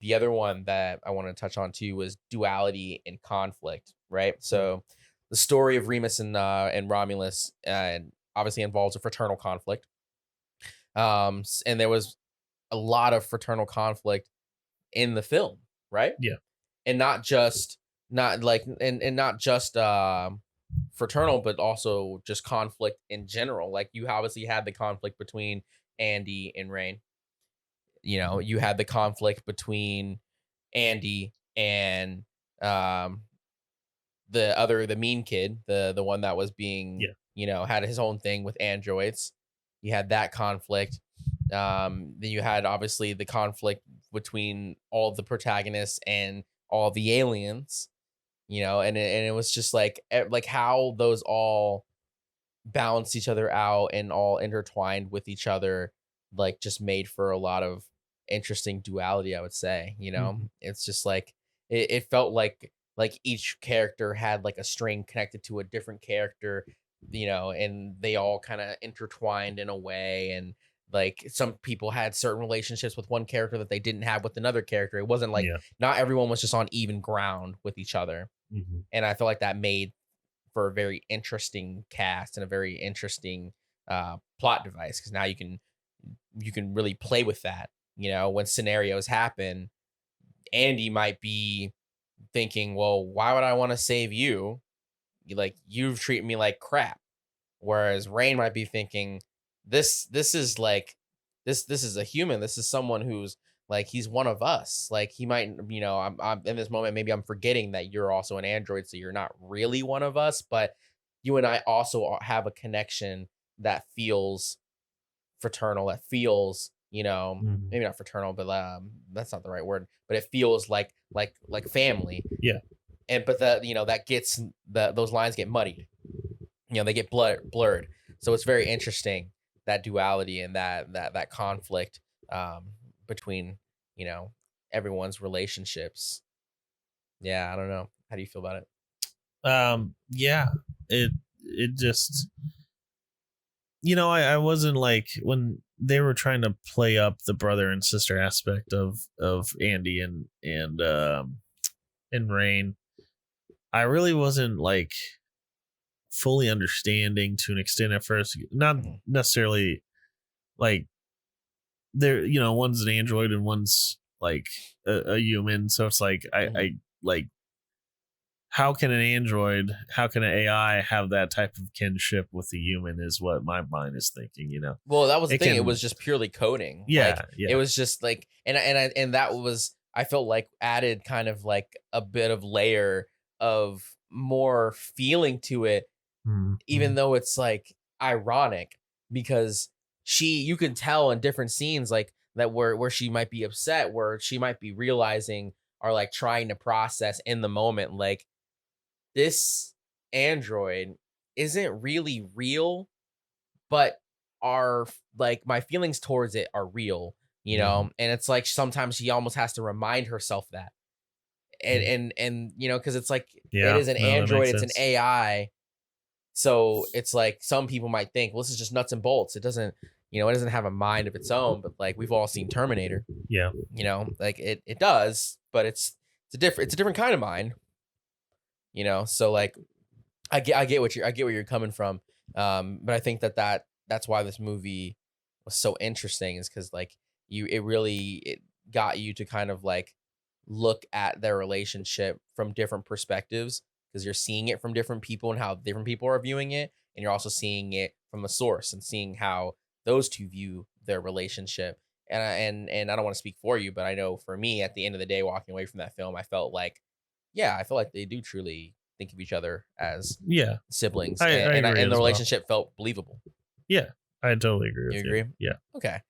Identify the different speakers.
Speaker 1: the other one that I want to touch on too was duality and conflict, right? So the story of Remus and Romulus obviously involves a fraternal conflict. And there was a lot of fraternal conflict in the film, right?
Speaker 2: Yeah.
Speaker 1: And not just not like and not just fraternal, but also just conflict in general. Like you obviously had the conflict between Andy and Rain. You know, you had the conflict between Andy and um the mean kid, the one that was being,
Speaker 2: Yeah.
Speaker 1: had his own thing with androids. You had that conflict. Then you had obviously the conflict between all the protagonists and all the aliens, and it was just like how those all balanced each other out and all intertwined with each other, like just made for a lot of interesting duality, I would say.
Speaker 2: Mhm.
Speaker 1: It's just like it felt like each character had like a string connected to a different character, and they all kind of intertwined in a way. And like some people had certain relationships with one character that they didn't have with another character. It wasn't like
Speaker 2: Yeah.
Speaker 1: not everyone was just on even ground with each other.
Speaker 2: Mhm.
Speaker 1: And I feel like that made for a very interesting cast and a very interesting plot device, because now you can really play with that. When scenarios happen, Andy might be thinking, well, why would I want to save you? Like, you've treated me like crap. Whereas Rain might be thinking, this is like this is a human. This is someone who's like, he's one of us. Like, he might, I'm in this moment, maybe I'm forgetting that you're also an android, so you're not really one of us, but you and I also have a connection that feels fraternal, that feels,
Speaker 2: Mhm.
Speaker 1: maybe not fraternal, but that's not the right word, but it feels like family.
Speaker 2: Yeah.
Speaker 1: And but that gets those lines get muddied. They get blurred. So it's very interesting, that duality and that conflict between you know everyone's relationships. Yeah, I don't know. How do you feel about it?
Speaker 2: Yeah. It just, I wasn't like when they were trying to play up the brother and sister aspect of Andy and Rain. I really wasn't like fully understanding to an extent at first. Not
Speaker 1: Mhm.
Speaker 2: necessarily like they're, one's an android and one's like a human. So it's like I
Speaker 1: Mhm.
Speaker 2: like, how can an android, how can an AI have that type of kinship with a human is what my mind is thinking.
Speaker 1: Well, that was the
Speaker 2: It
Speaker 1: thing. It
Speaker 2: can,
Speaker 1: was just purely coding. Like,
Speaker 2: yeah,
Speaker 1: it
Speaker 2: yeah.
Speaker 1: was just like, and that was, I felt like, added kind of like a bit of layer of more feeling to it, even
Speaker 2: Mhm.
Speaker 1: though it's like ironic, because you can tell in different scenes, like that, where she might be upset, where she might be realizing, or like trying to process in the moment, like, this android isn't really real, but are like, my feelings towards it are real,
Speaker 2: Mhm.
Speaker 1: and it's like sometimes she almost has to remind herself that. and
Speaker 2: Mhm.
Speaker 1: and and because it's like, it
Speaker 2: Yeah,
Speaker 1: is an
Speaker 2: no, that
Speaker 1: android,
Speaker 2: makes
Speaker 1: it's an
Speaker 2: sense.
Speaker 1: AI. So it's like some people might think, well, this is just nuts and bolts. It doesn't have a mind of its own. But like, we've all seen Terminator.
Speaker 2: Yeah.
Speaker 1: Like, it does, but it's a different kind of mind. So like, I get where you're coming from. But I think that's why this movie was so interesting, is because like, it got you to kind of like look at their relationship from different perspectives, because you're seeing it from different people and how different people are viewing it, and you're also seeing it from the source and seeing how those two view their relationship. And I don't want to speak for you, but I know for me, at the end of the day, walking away from that film, I felt like they do truly think of each other as
Speaker 2: Yeah.
Speaker 1: siblings,
Speaker 2: I
Speaker 1: and
Speaker 2: agree
Speaker 1: the
Speaker 2: as well.
Speaker 1: relationship felt believable.
Speaker 2: Yeah. I totally agree
Speaker 1: You
Speaker 2: with you.
Speaker 1: agree?
Speaker 2: Yeah.
Speaker 1: Okay.